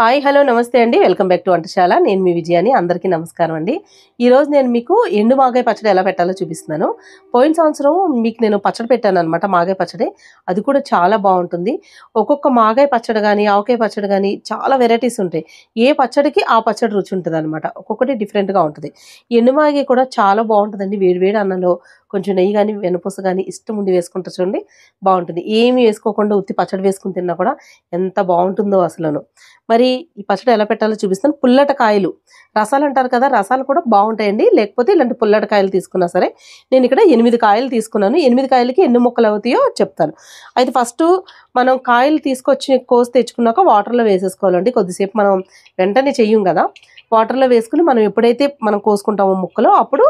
Hi hello నమస్తే అండి welcome back to వంటశాల నేను మీ విజయాని అందరికీ నమస్కారం అండి ఈ రోజు నేను మీకు ఎండు మాగాయ పచ్చడి ఎలా పెట్టాలో చూపిస్తున్నాను పోయిన సంవత్సరం మీకు నేను పచ్చడి పెట్టాను అన్నమాట మాగాయ పచ్చడి అది కూడా చాలా బాగుంటుంది ఒక్కొక్క మాగాయ పచ్చడి గాని ఆవకాయ పచ్చడి గాని చాలా వెరైటీస్ ఉంటాయి ఏ పచ్చడికి ఆ పచ్చడి రుచి ఉంటదన్నమాట ఒక్కొక్కటి డిఫరెంట్ గా ఉంటుంది ఎండు మాగాయ కూడా చాలా బాగుంటుందండి వేడి వేడి అన్నంలో కొంచెం నెయ్యి గాని వెన్నపూస గాని ఇష్టం ఉండి వేసుకుంటా చూడండి బాగుంటుంది ఏమీ వేసుకోకుండా ఉత్తి పచ్చడి వేసుకుని తిన్నా కూడా ఎంత బాగుంటుందో అసలు మరి ఈ పచ్చడి ఎలా పెట్టాలో చూపిస్తాను పుల్లట కాయలు రసాలు అంటారు కదా రసాలు కూడా బాగుంటాయండి లేకపోతే ఇలాంటి పుల్లట కాయలు తీసుకున్నా సరే నేను ఇక్కడ 8 కాయలు తీసుకున్నాను 8 కాయలకి ఎన్ని ముక్కలు అవుతాయో చెప్తాను అయితే ఫస్ట్ మనం కాయలు తీసుకొచ్చి కోసి తెచ్చుకున్నాక వాటర్లో వేసేసుకోవాలండి కొద్దిసేపు మనం వెంటనే చెయ్యం కదా వాటర్లో వేసుకుని మనం ఎప్పుడైతే మనం కోసుకుంటామో ముక్కలో అప్పుడు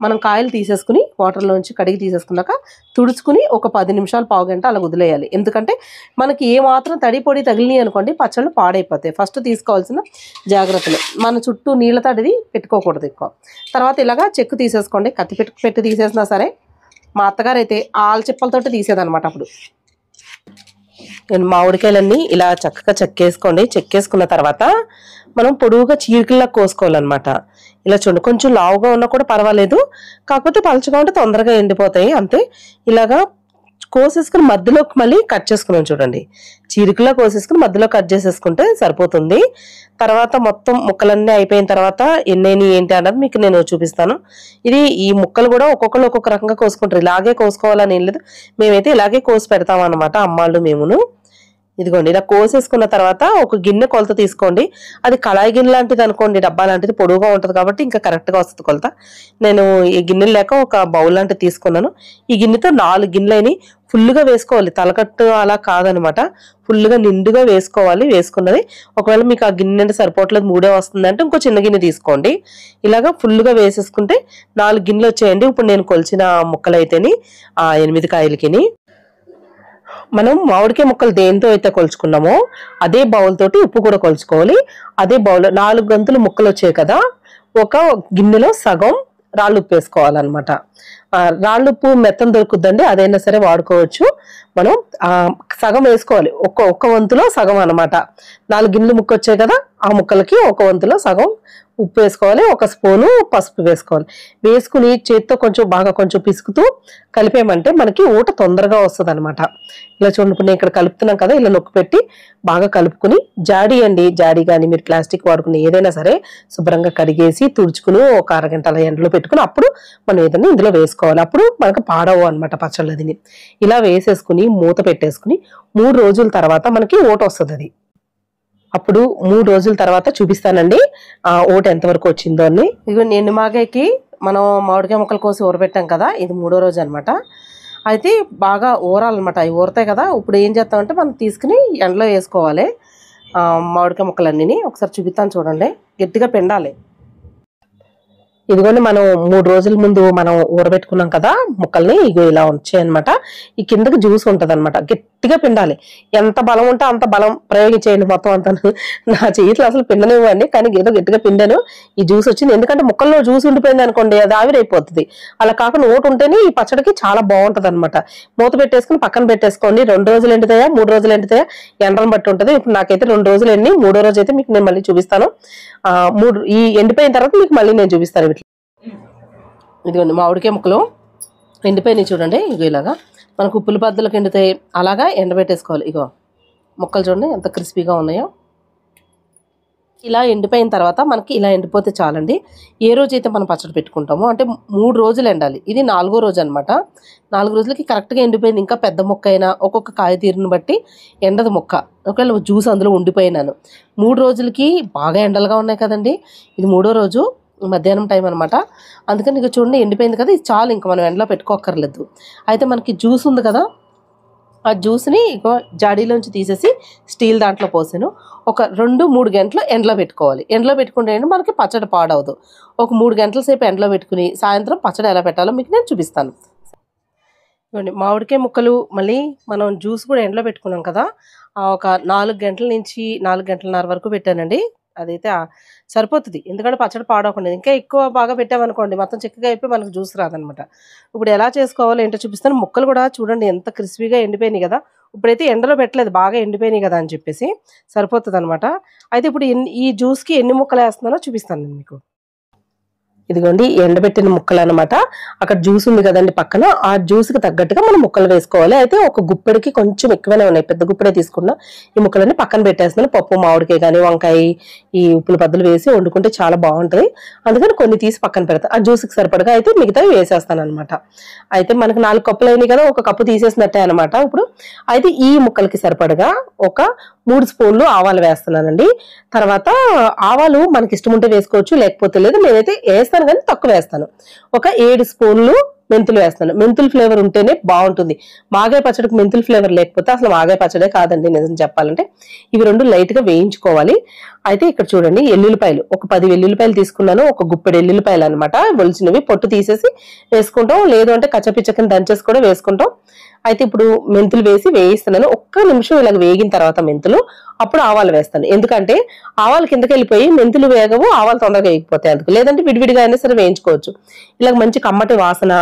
మనం కాయలు తీసేసుకుని వాటర్లోంచి కడిగి తీసేసుకున్నాక తుడుచుకుని ఒక 10 నిమిషాలు పావు గంట అలా వదిలేయాలి ఎందుకంటే మనకి ఏ మాత్రం తడి పొడి తగిలినాయి అనుకోండి పచ్చళ్ళు పాడైపోతాయి ఫస్ట్ తీసుకోవాల్సిన జాగ్రత్తలు మన చుట్టూ నీళ్ళ తడిది పెట్టుకోకూడదు ఎక్కువ తర్వాత ఇలాగా చెక్కు తీసేసుకోండి కత్తి పెట్టి తీసేసినా సరే మా అత్తగారు అయితే ఆల్చిప్పలతోటి తీసేదనమాట అప్పుడు మామిడికాయలన్నీ ఇలా చక్కగా చెక్కేసుకున్న తర్వాత మనం పొడువుగా చీరికల్లా కోసుకోవాలన్నమాట ఇలా చూడండి కొంచెం లావుగా ఉన్నా కూడా పర్వాలేదు కాకపోతే పలచగా ఉంటే తొందరగా ఎండిపోతాయి అంతే ఇలాగా కోసేసుకుని మధ్యలోకి మళ్ళీ కట్ చేసుకున్నాం చూడండి చీరికల్లా కోసేసుకుని మధ్యలో కట్ చేసేసుకుంటే సరిపోతుంది తర్వాత మొత్తం ముక్కలన్నీ అయిపోయిన తర్వాత ఎన్నైనా ఏంటి అన్నది మీకు నేను చూపిస్తాను ఇది ఈ ముక్కలు కూడా ఒక్కొక్కరు ఒక్కొక్క రకంగా కోసుకుంటారు ఇలాగే కోసుకోవాలని ఏం లేదు మేమైతే ఇలాగే కోసి పెడతాం అన్నమాట అమ్మాళ్ళు మేమును ఇదిగోండి ఇలా కోసేసుకున్న తర్వాత ఒక గిన్నె కొలత తీసుకోండి అది కళాయి గిన్నె లాంటిది అనుకోండి డబ్బా లాంటిది పొడుగుగా ఉంటుంది కాబట్టి ఇంకా కరెక్ట్గా వస్తుంది కొలత నేను ఈ గిన్నెలు లేక ఒక బౌల్ లాంటిది తీసుకున్నాను ఈ గిన్నెతో 4 గిన్నెలని ఫుల్గా వేసుకోవాలి తలకట్టు అలా కాదనమాట ఫుల్గా నిండుగా వేసుకోవాలి వేసుకున్నది ఒకవేళ మీకు ఆ గిన్నె సరిపోవట్లేదు 3 వస్తుంది అంటే ఇంకో చిన్న గిన్నె తీసుకోండి ఇలాగా ఫుల్గా వేసేసుకుంటే 4 గిన్నెలు వచ్చాయండి ఇప్పుడు నేను కొలిచిన ముక్కలు అయితేని ఆ 8 కాయలకి మనం మామిడికాయ ముక్కలు దేంతో అయితే కొలుచుకున్నామో అదే బౌల్ తోటి ఉప్పు కూడా కొలుచుకోవాలి అదే బౌల్ 4 గంతులు ముక్కలు వచ్చాయి కదా ఒక గిన్నెలో సగం రాళ్ళు ఉప్పు వేసుకోవాలన్నమాట రాళ్ళు ఉప్పు మెత్తం దొరుకుద్దండి అదైనా సరే వాడుకోవచ్చు మనం సగం వేసుకోవాలి ఒక్క వంతులో సగం అనమాట 4 గిన్నెలు ముక్క వచ్చాయి కదా ఆ ముక్కలకి ఒక వంతులో సగం ఉప్పు వేసుకోవాలి 1 స్పూను పసుపు వేసుకోవాలి వేసుకుని చేతితో కొంచెం పిసుకుతూ కలిపేమంటే మనకి ఊట తొందరగా వస్తుంది అనమాట ఇలా చూడండి నేను ఇక్కడ కలుపుతున్నాం కదా ఇలా నొక్కి పెట్టి బాగా కలుపుకుని జాడి కానీ మీరు ప్లాస్టిక్ వాడుకుని ఏదైనా సరే శుభ్రంగా కడిగేసి తుడుచుకుని ఒక అరగంట అలా ఎండలో పెట్టుకుని అప్పుడు మనం ఏదైనా ఇందులో వేసుకోవాలి అప్పుడు మనకు పాడవు అనమాట పచ్చళ్ళదిని ఇలా వేసేసుకుని మూత పెట్టేసుకుని 3 రోజుల తర్వాత మనకి ఊట వస్తుంది అది అప్పుడు 3 రోజుల తర్వాత చూపిస్తానండి ఆ ఓట ఎంతవరకు వచ్చిందో అని ఇదిగో ఎండు మాగాయకి మనం మామిడికాయ ముక్కలు కోసి ఊరబెట్టాం కదా ఇది 3వ రోజు అనమాట అయితే బాగా ఊరాలన్నమాట అవి ఊరతాయి కదా ఇప్పుడు ఏం చేస్తామంటే మనం తీసుకుని ఎండలో వేసుకోవాలి మామిడికాయ ముక్కలన్నీ ఒకసారి చూపిస్తాను చూడండి గట్టిగా పిండాలి ఇదిగోండి మనం 3 రోజుల ముందు మనం ఊరబెట్టుకున్నాం కదా ముక్కల్ని ఇగో ఇలా వచ్చాయన్నమాట ఈ కిందకి జ్యూస్ ఉంటది అనమాట గట్టిగా పిండాలి ఎంత బలం ఉంటే అంత బలం ప్రయోగించేయండి మొత్తం అంతా నా చేతులు అసలు పిండనివ్వండి కానీ ఏదో గట్టిగా పిండాను ఈ జ్యూస్ వచ్చింది ఎందుకంటే ముక్కల్లో జ్యూస్ ఉండిపోయింది అనుకోండి అది ఆవిరైపోతుంది అలా కాకుండా ఓటు ఉంటేనే ఈ పచ్చడికి చాలా బాగుంటది అనమాట మూత పెట్టేసుకుని పక్కన పెట్టేసుకోండి 2 రోజులు ఎండుతాయా 3 రోజులు ఎండుతాయా ఎండలను బట్టి ఉంటుంది ఇప్పుడు నాకైతే 2 రోజులు ఎండి 3వ రోజు అయితే మీకు నేను మళ్ళీ చూపిస్తాను ఈ ఎండిపోయిన తర్వాత మీకు మళ్ళీ నేను చూపిస్తాను ఇదిగోండి మామిడికాయ ముక్కలు ఎండిపోయినాయి చూడండి ఇగో ఇలాగా మనకు ఉప్పుల బద్దలకు ఎండుతాయి అలాగా ఎండబెట్టేసుకోవాలి ఇగో ముక్కలు చూడండి ఎంత క్రిస్పీగా ఉన్నాయో ఇలా ఎండిపోయిన తర్వాత మనకి ఇలా ఎండిపోతే చాలండి ఏ రోజైతే మనం పచ్చడి పెట్టుకుంటామో అంటే 3 రోజులు ఎండాలి ఇది 4వ రోజు అనమాట 4 రోజులకి కరెక్ట్గా ఎండిపోయింది ఇంకా పెద్ద ముక్క అయినా ఒక్కొక్క కాయ తీరుని బట్టి ఎండదు ముక్క ఒకవేళ జ్యూస్ అందులో ఉండిపోయినాను 3 రోజులకి బాగా ఎండలుగా ఉన్నాయి కదండి ఇది 3వ రోజు మధ్యాహ్నం టైం అనమాట అందుకని ఇక చూడండి ఎండిపోయింది కదా ఇది చాలు ఇంకా మనం ఎండలో పెట్టుకోక్కర్లేదు అయితే మనకి జ్యూస్ ఉంది కదా ఆ జ్యూస్ని ఇక జాడీలోంచి తీసేసి స్టీల్ దాంట్లో పోసాను ఒక 2-3 గంటలు ఎండలో పెట్టుకోవాలి ఎండలో పెట్టుకుంటే మనకి పచ్చడి పాడవదు ఒక 3 గంటల సేపు ఎండలో పెట్టుకుని సాయంత్రం పచ్చడి ఎలా పెట్టాలో మీకు నేను చూపిస్తాను మామిడికాయ ముక్కలు మళ్ళీ మనం జ్యూస్ కూడా ఎండలో పెట్టుకున్నాం కదా ఒక 4 గంటల నుంచి 4 గంటలన్నర వరకు పెట్టానండి అదైతే సరిపోతుంది. ఎందుకంటే పచ్చడి పాడవకుండా. ఇంకా ఎక్కువ బాగా పెట్టామనుకోండి మొత్తం చిక్కగా అయిపోయి మనకు జ్యూస్ రాదనమాట. ఇప్పుడు ఎలా చేసుకోవాలో ఏంటో చూపిస్తాను. ముక్కలు కూడా చూడండి ఎంత క్రిస్పీగా ఎండిపోయినాయి కదా! ఇప్పుడైతే ఎండలో పెట్టలేదు. బాగా ఎండిపోయినాయి కదా అని చెప్పేసి సరిపోతదనమాట. అయితే ఇప్పుడు ఈ జ్యూస్‌కి ఎన్ని ముక్కలేస్తున్నానో చూపిస్తాను నేను మీకు. ఇదిగోండి ఎండబెట్టిన ముక్కలనమాట. అక్కడ జ్యూస్ ఉంది కదండీ పక్కన. ఆ జ్యూస్‌కి తగ్గట్టుగా మనం ముక్కలు వేసుకోవాలి. అయితే ఒక గుప్పెడికి కొంచెం ఎక్కువనే ఉన్నాయి. పెద్ద గుప్పెడే తీసుకున్నా. ఈ ముక్కలన్నీ పక్కన పెట్టేస్తున్నాను. పప్పు, మామిడికాయ గాని, వంకాయ, ఈ ఉప్పుల బద్దలు వేసి వండుకుంటే చాలా బావుంటది. అందుకని కొన్ని తీసి పక్కన పెడతా. ఆ జ్యూస్‌కి సరిపడగా అయితే మిగతావి వేసేస్తాననమాట. అయితే మనకు 4 కప్పులయినాయి కదా! ఒక కప్పు తీసేసినట్టే అనమాట ఇప్పుడు. అయితే ఈ ముక్కలకి సరిపడగా ఒక 3 స్పూన్లు ఆవాలు వేస్తున్నానండి. తర్వాత ఆవాలు మనకిష్టముంటే వేసుకోవచ్చు. లేకపోతే లేదు. నేనైతే ఏస్తాను గానీ తక్కువ వేస్తాను. ఒక 7 స్పూన్లు మెంతులు వేస్తాను. మెంతులు ఫ్లేవర్ ఉంటేనే బావుంటుంది. మాగాయ పచ్చడికి మెంతులు ఫ్లేవర్ లేకపోతే అసలు మాగాయ పచ్చడే కాదండి నిజం చెప్పాలంటే. ఇవి 2 లైట్‌గా వేయించుకోవాలి. అయితే ఇక్కడ చూడండి ఎల్లుల్లిపాయలు ఒక 10 వెల్లుల్లిపాయలు తీసుకున్నాను. ఒక గుప్పెడు ఎల్లుల్లిపాయలనమాట. ఒలిచినవి పొట్టు తీసేసి వేసుకుంటాం. లేదు అంటే కచ్చపిచ్చ కింద దంచేసి కూడా వేసుకుంటాం. అయితే ఇప్పుడు మెంతులు వేసి వేయిస్తున్నాను. ఒక్క నిమిషం ఇలాగ వేగిన తర్వాత మెంతులు అప్పుడు ఆవాలు వేస్తాను. ఎందుకంటే ఆవాలు కిందకెళ్ళిపోయి మెంతులు వేగవు, ఆవాలు తొందరగా వేగిపోతాయి అందుకు. లేదంటే విడివిడిగా అయినా సరే వేయించుకోవచ్చు. ఇలాగ మంచి కమ్మటి వాసన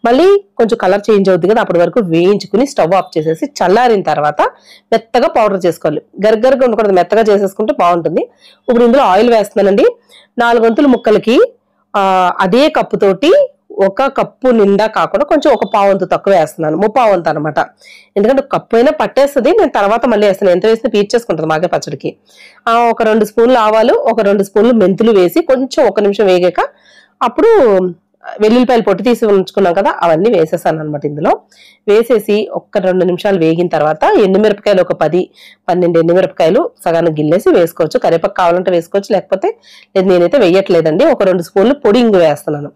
మళ్ళీ కొంచెం కలర్ చేంజ్ అవుద్ది కదా! అప్పటి వరకు వేయించుకుని స్టవ్ ఆఫ్ చేసేసి చల్లారిన తర్వాత మెత్తగా పౌడర్ చేసుకోవాలి. గరగరగా ఉండకూడదు. మెత్తగా చేసేసుకుంటే బావుంటుంది. ఇప్పుడు ఇందులో ఆయిల్ వేస్తున్నానండి. 4 వంతుల ముక్కలకి అదే కప్పుతోటి ఒక కప్పు నిండా కాకుండా కొంచెం ఒక పావంతు తక్కువ వేస్తున్నాను. ముప్పావంతు అనమాట. ఎందుకంటే కప్పు అయినా పట్టేస్తది. నేను తర్వాత మళ్ళీ వేస్తాను. ఎంత వేసినా పీల్చేసుకుంటది మాగాయ పచ్చడికి. ఒక 2 స్పూన్లు ఆవాలు, ఒక 2 స్పూన్లు మెంతులు వేసి కొంచెం ఒక నిమిషం వేగాక అప్పుడు వెల్లుల్లిపాయలు పొట్టు తీసి ఉంచుకున్నాం కదా! అవన్నీ వేసేసాననమాట ఇందులో. వేసేసి ఒక్క 2 నిమిషాలు వేగిన తర్వాత ఎండుమిరపకాయలు ఒక 10, 12 ఎండుమిరపకాయలు సగానికి గిల్లేసి వేసుకోవచ్చు. కరివేపాకు కావాలంటే వేసుకోవచ్చు. లేకపోతే లేదు నేనైతే వేయట్లేదండి. ఒక 2 స్పూన్లు పొడి ఇంగువ వేస్తున్నాను.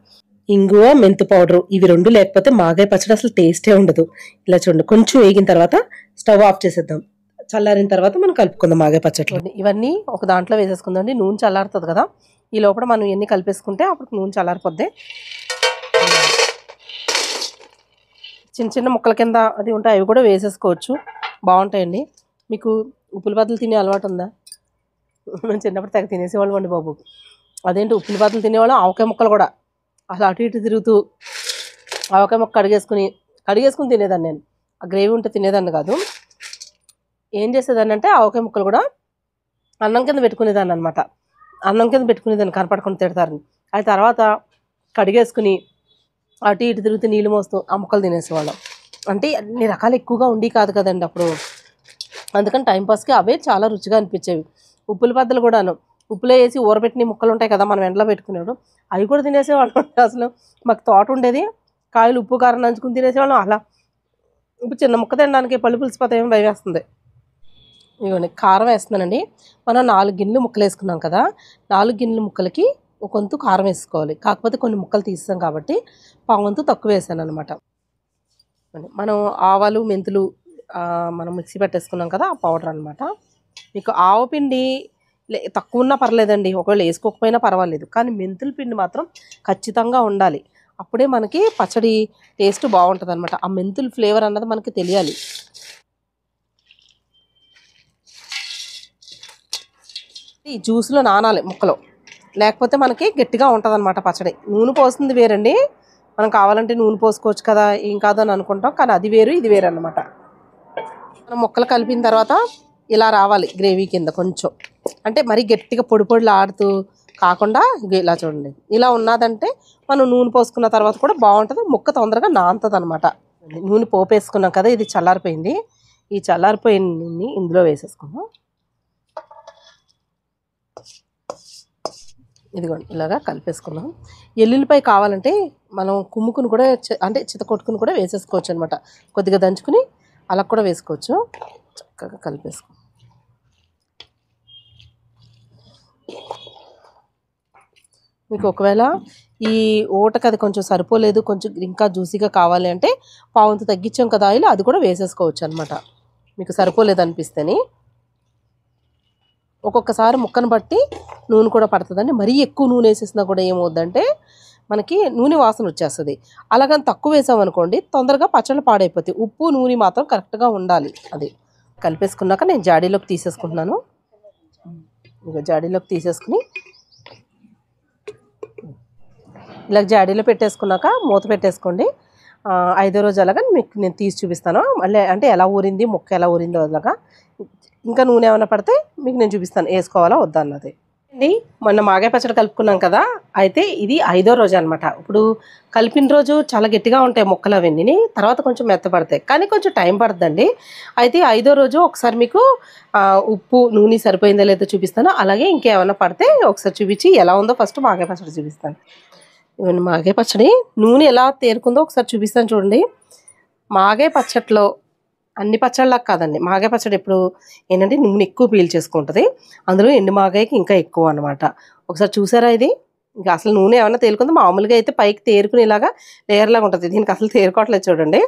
ఇంగువ, మెంతు పౌడరు ఇవి 2 లేకపోతే మాగాయ పచ్చడి అసలు టేస్టే ఉండదు. ఇలా చూడండి కొంచెం వేగిన తర్వాత స్టవ్ ఆఫ్ చేసేద్దాం. చల్లారిన తర్వాత మనం కలుపుకుందాం మాగాయ పచ్చడిలో. ఇవన్నీ ఒక దాంట్లో వేసేసుకుందామండి. నూనె చల్లారుతది కదా! ఈ లోపల మనం ఇవన్నీ కలిపేసుకుంటే అప్పుడు నూనె చల్లారిపోద్ది. చిన్న చిన్న ముక్కల కింద అది ఉంటాయి. అవి కూడా వేసేసుకోవచ్చు. బావుంటాయండి. మీకు ఉప్పుల బద్దలు తినే అలవాటు ఉందా? మేము చిన్నప్పుడు తెగ తినేసేవాళ్ళం అండి బాబు. అదేంటి ఉప్పుల బద్దలు తినేవాళ్ళం. ఆవకాయ ముక్కలు కూడా అసలు అటు ఇటు తిరుగుతూ ఆవకాయ ముక్క కడిగేసుకుని తినేదాన్ని నేను. ఆ గ్రేవీ ఉంటే తినేదాన్ని కాదు. ఏం చేసేదాన్ని అంటే ఆవకాయ ముక్కలు కూడా అన్నం కింద పెట్టుకునేదాన్ని అనమాట. అన్నం కింద పెట్టుకునేదాన్ని కనపడకుండా తిడతారని. అది తర్వాత కడిగేసుకుని అటు ఇటు తిరుగుతూ నీళ్ళు మోస్తూ ఆ ముక్కలు తినేసేవాళ్ళం. అంటే అన్ని రకాలు ఎక్కువగా ఉండి కాదు కదండి అప్పుడు. అందుకని టైంపాస్కి అవే చాలా రుచిగా అనిపించేవి. ఉప్పుల బద్దలు కూడాను ఉప్పులో వేసి ఊరబెట్టిన ముక్కలు ఉంటాయి కదా మనం ఎండలో పెట్టుకునేవాడు. అవి కూడా తినేసేవాళ్ళం. అసలు మాకు తోట ఉండేది. కాయలు ఉప్పు కారం నంచుకుని తినేసేవాళ్ళం. అలా ఇప్పుడు చిన్న ముక్క తినడానికి పళ్ళు పులిసిపోతాయేమో భయం వేస్తుంది. ఇవ్వండి కారం వేస్తున్నానండి. మనం 4 గిన్నెలు ముక్కలు వేసుకున్నాం కదా! 4 గిన్నెల ముక్కలకి ఒక వంతు కారం వేసుకోవాలి. కాకపోతే కొన్ని ముక్కలు తీస్తాం కాబట్టి పావంతు తక్కువ వేసాను అనమాట. మనం ఆవాలు, మెంతులు మనం మిక్సీ పెట్టేసుకున్నాం కదా! ఆ పౌడర్ అనమాట. మీకు ఆవపిండి తక్కువ ఉన్నా పర్లేదండి. ఒకవేళ వేసుకోకపోయినా పర్వాలేదు. కానీ మెంతుల పిండి మాత్రం ఖచ్చితంగా ఉండాలి. అప్పుడే మనకి పచ్చడి టేస్ట్ బాగుంటుంది అనమాట. ఆ మెంతుల ఫ్లేవర్ అన్నది మనకి తెలియాలి. ఈ జ్యూస్లో నానాలి ముక్కలు. లేకపోతే మనకి గట్టిగా ఉంటుంది అనమాట పచ్చడి. నూనె పోస్తుంది వేరండి. మనం కావాలంటే నూనె పోసుకోవచ్చు కదా, ఏం కాదని అనుకుంటాం. కానీ అది వేరు ఇది వేరు అనమాట. మనం ముక్కలు కలిపిన తర్వాత ఇలా రావాలి గ్రేవీ కింద కొంచెం. అంటే మరీ గట్టిగా పొడి పొడిలు ఆడుతూ కాకుండా ఇలా చూడండి. ఇలా ఉన్నదంటే మనం నూనె పోసుకున్న తర్వాత కూడా బాగుంటుంది. ముక్క తొందరగా నానుతుంది అనమాట. నూనె పోపేసుకున్నాం కదా, ఇది చల్లారిపోయింది. ఈ చల్లారిపోయిన నూనె ఇందులో వేసేసుకున్నాం. ఇదిగోండి ఇలాగా కలిపేసుకున్నాం. ఎల్లుల్లిపాయ కావాలంటే మనం కుమ్ముకుని కూడా అంటే చితకొట్టుకుని కూడా వేసేసుకోవచ్చు అనమాట. కొద్దిగా దంచుకుని అలా కూడా వేసుకోవచ్చు. చక్కగా కలిపేసుకో. మీకు ఒకవేళ ఈ ఓటకి అది కొంచెం సరిపోలేదు, కొంచెం ఇంకా జ్యూసీగా కావాలి అంటే పావంతు తగ్గించాం కదా ఆయిల్, అది కూడా వేసేసుకోవచ్చు అనమాట మీకు సరిపోలేదు అనిపిస్తేని. ఒక్కొక్కసారి ముక్కను బట్టి నూనె కూడా పడుతుందండి. మరీ ఎక్కువ నూనె వేసేసినా కూడా ఏమవుద్దంటే మనకి నూనె వాసన వచ్చేస్తుంది. అలాగని తక్కువ వేసామనుకోండి తొందరగా పచ్చళ్ళు పాడైపోతాయి. ఉప్పు నూనె మాత్రం కరెక్ట్గా ఉండాలి. అది కలిపేసుకున్నాక నేను జాడీలోకి తీసేసుకుంటున్నాను. ఇంకో జాడీలోకి తీసేసుకుని ఇలా జాడీలో పెట్టేసుకున్నాక మూత పెట్టేసుకోండి. 5వ రోజు అలాగా మీకు నేను తీసి చూపిస్తాను. మళ్ళీ అంటే ఎలా ఊరింది ముక్క ఎలా ఊరిందో అలాగా. ఇంకా నూనె ఏమైనా పడితే మీకు నేను చూపిస్తాను వేసుకోవాలా వద్దా అన్నది అండి. మొన్న మాగాయ పచ్చడి కలుపుకున్నాం కదా, అయితే ఇది 5వ రోజు అనమాట. ఇప్పుడు కలిపిన రోజు చాలా గట్టిగా ఉంటాయి ముక్కలు అవన్నీ, తర్వాత కొంచెం మెత్తపడతాయి, కానీ కొంచెం టైం పడుతుందండి. అయితే 5వ రోజు ఒకసారి మీకు ఉప్పు నూనె సరిపోయిందో లేదో చూపిస్తాను. అలాగే ఇంకేమైనా పడితే ఒకసారి చూపించి ఎలా ఉందో ఫస్ట్ మాగాయ పచ్చడి చూపిస్తాను. ఇవన్నీ మాగాయ పచ్చడి నూనె ఎలా తేరుకుందో ఒకసారి చూపిస్తాను చూడండి. మాగాయ పచ్చడిలో అన్ని పచ్చళ్ళకి కాదండి, మాగాయ పచ్చడి ఎప్పుడు ఏంటంటే నూనె ఎక్కువ పీల్చేసుకుంటుంది, అందులో ఎండు మాగాయకి ఇంకా ఎక్కువ అనమాట. ఒకసారి చూసారా ఇది? ఇంకా అసలు నూనె ఏమైనా తేలుకుందో, మామూలుగా అయితే పైకి తేరుకుని ఇలాగా లేయర్ లాగా ఉంటుంది, దీనికి అసలు తేరుకోవట్లేదు చూడండి.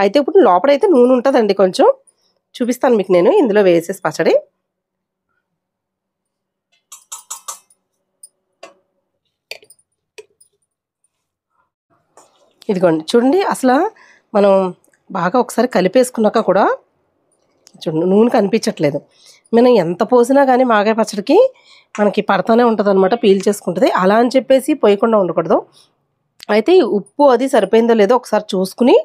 అయితే ఇప్పుడు లోపలైతే నూనె ఉంటుందండి, కొంచెం చూపిస్తాను మీకు నేను ఇందులో వేసేసి పచ్చడి. ఇదిగోండి చూడండి, అసలు మనం బాగా ఒకసారి కలిపేసుకున్నాక కూడా చూడండి నూనె కనిపించట్లేదు. మనం ఎంత పోసినా కానీ మాగాయ పచ్చడికి మనకి పడతానే ఉంటుంది అనమాట, పీల్చేసుకుంటుంది. అలా అని చెప్పేసి పోయకుండా ఉండకూడదు. అయితే ఉప్పు అది సరిపోయిందో లేదో ఒకసారి చూసుకుని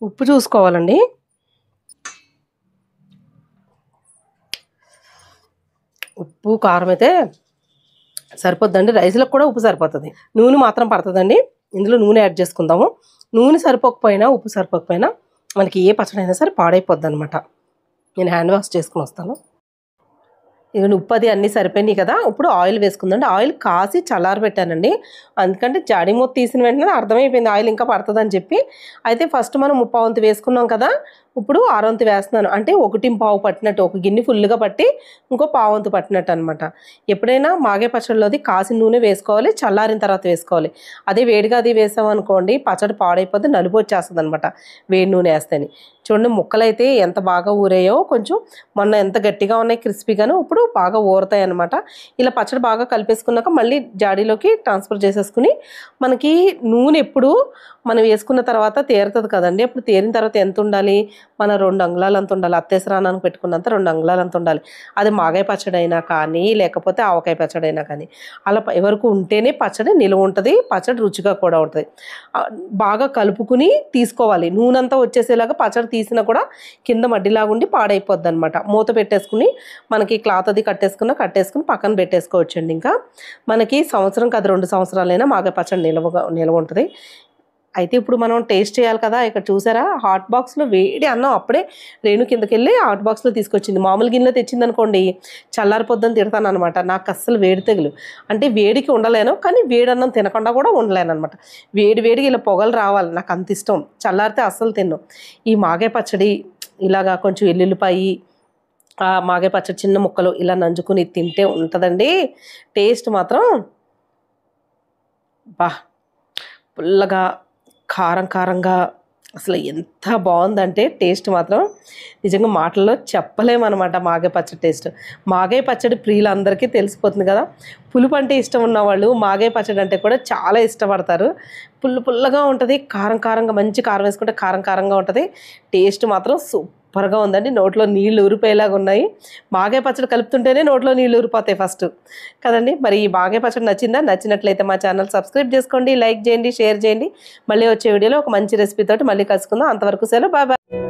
ఉప్పు చూసుకోవాలండి. ఉప్పు కారం అయితే సరిపోద్దండి, రైస్లకు కూడా ఉప్పు సరిపోతుంది. నూనె మాత్రం పడుతుందండి, ఇందులో నూనె యాడ్ చేసుకుందాము. నూనె సరిపోకపోయినా ఉప్పు సరిపోకపోయినా మనకి ఏ పచ్చడి అయినా సరే పాడైపోద్ది అనమాట. నేను హ్యాండ్ వాష్ చేసుకుని వస్తాను. ఇక ఉప్పు అది అన్నీ సరిపోయినాయి కదా, ఇప్పుడు ఆయిల్ వేసుకుందండి. ఆయిల్ కాసి చల్లారి పెట్టానండి, ఎందుకంటే జాడి మూత తీసిన వెంటనే అర్థమైపోయింది ఆయిల్ ఇంకా పడుతుందని చెప్పి. అయితే ఫస్ట్ మనం 3/4 వంతు వేసుకున్నాం కదా, ఇప్పుడు 1/2 వంతు వేస్తున్నాను. అంటే 1/4 పట్టినట్టు, ఒక గిన్నె ఫుల్గా పట్టి ఇంకో 1/4 వంతు పట్టినట్టు అనమాట. ఎప్పుడైనా మాగాయ పచ్చడిలోది కాసిన నూనె వేసుకోవాలి, చల్లారిన తర్వాత వేసుకోవాలి. అదే వేడిగా అది వేసామనుకోండి పచ్చడి పాడైపోతే నలుపు వచ్చేస్తుంది అనమాట వేడి నూనె వేస్తేని. చూడండి ముక్కలు అయితే ఎంత బాగా ఊరాయో, కొంచెం మొన్న ఎంత గట్టిగా ఉన్నాయి క్రిస్పీగాను, ఇప్పుడు బాగా ఊరుతాయి అనమాట. ఇలా పచ్చడి బాగా కలిపేసుకున్నాక మళ్ళీ జాడీలోకి ట్రాన్స్ఫర్ చేసేసుకుని, మనకి నూనె ఎప్పుడు మనం వేసుకున్న తర్వాత తేరుతుంది కదండి, అప్పుడు తేరిన తర్వాత ఎంత ఉండాలి, మన 2 అంగుళాలు అంత ఉండాలి. అత్తేసరానానికి పెట్టుకున్నంత 2 అంగుళాలు అంత ఉండాలి. అది మాగాయ పచ్చడి అయినా కానీ లేకపోతే ఆవకాయ పచ్చడి అయినా కానీ అలా వరకు ఉంటేనే పచ్చడి నిలువ ఉంటుంది, పచ్చడి రుచిగా కూడా ఉంటుంది. బాగా కలుపుకుని తీసుకోవాలి, నూనె అంతా వచ్చేసేలాగా. పచ్చడి తీసినా కూడా కింద మడ్డిలాగా ఉండి పాడైపోద్ది అనమాట. మూత పెట్టేసుకుని మనకి క్లాత్ అది కట్టేసుకుని పక్కన పెట్టేసుకోవచ్చండి. ఇంకా మనకి సంవత్సరం కాదు 2 సంవత్సరాలైనా మాగాయ పచ్చడి నిల్వ ఉంటుంది. అయితే ఇప్పుడు మనం టేస్ట్ చేయాలి కదా. ఇక్కడ చూసారా హాట్ బాక్స్లో వేడి అన్నం అప్పుడే రేణు కిందకి వెళ్ళి హాట్ బాక్స్లో తీసుకొచ్చింది. మామూలు గిన్నెలో తెచ్చింది అనుకోండి చల్లారిపోద్దని తిడతాను అనమాట. నాకు అస్సలు వేడి తెగులు, అంటే వేడికి ఉండలేను, కానీ వేడి అన్నం తినకుండా కూడా ఉండలేను అనమాట. వేడిగా ఇలా పొగలు రావాలి, నాకు అంత ఇష్టం. చల్లారితే అస్సలు తిన్ను. ఈ మాగాయ పచ్చడి ఇలాగా కొంచెం ఎల్లుల్లిపాయి, మాగాయ పచ్చడి చిన్న ముక్కలు ఇలా నంజుకుని తింటే ఉంటుందండి టేస్ట్ మాత్రం. బా పుల్లగా కారంగా అసలు ఎంత బాగుందంటే టేస్ట్ మాత్రం నిజంగా మాటల్లో చెప్పలేమన్నమాట. మాగాయ పచ్చడి టేస్ట్, మాగాయ పచ్చడి ప్రియులందరికీ తెలిసిపోతుంది కదా. పులుపు అంటే ఇష్టం ఉన్నవాళ్ళు మాగాయ పచ్చడి అంటే కూడా చాలా ఇష్టపడతారు. పుల్లగా ఉంటుంది, కారంగా మంచి కారం వేసుకుంటే కారంగా ఉంటుంది. టేస్ట్ మాత్రం సూపర్గా ఉందండి, నోట్లో నీళ్ళు ఊరిపోయేలాగా ఉన్నాయి. మాగాయ పచ్చడి కలుపుతుంటేనే నోట్లో నీళ్ళు ఊరిపోతాయి ఫస్ట్ కదండి. మరి ఈ మాగాయ పచ్చడి నచ్చినట్లయితే మా ఛానల్ సబ్స్క్రైబ్ చేసుకోండి, లైక్ చేయండి, షేర్ చేయండి. మళ్ళీ వచ్చే వీడియోలో ఒక మంచి రెసిపీ తోటి మళ్ళీ కలుసుకుందాం. అంతవరకు సెలవు, బాయ్ బాయ్.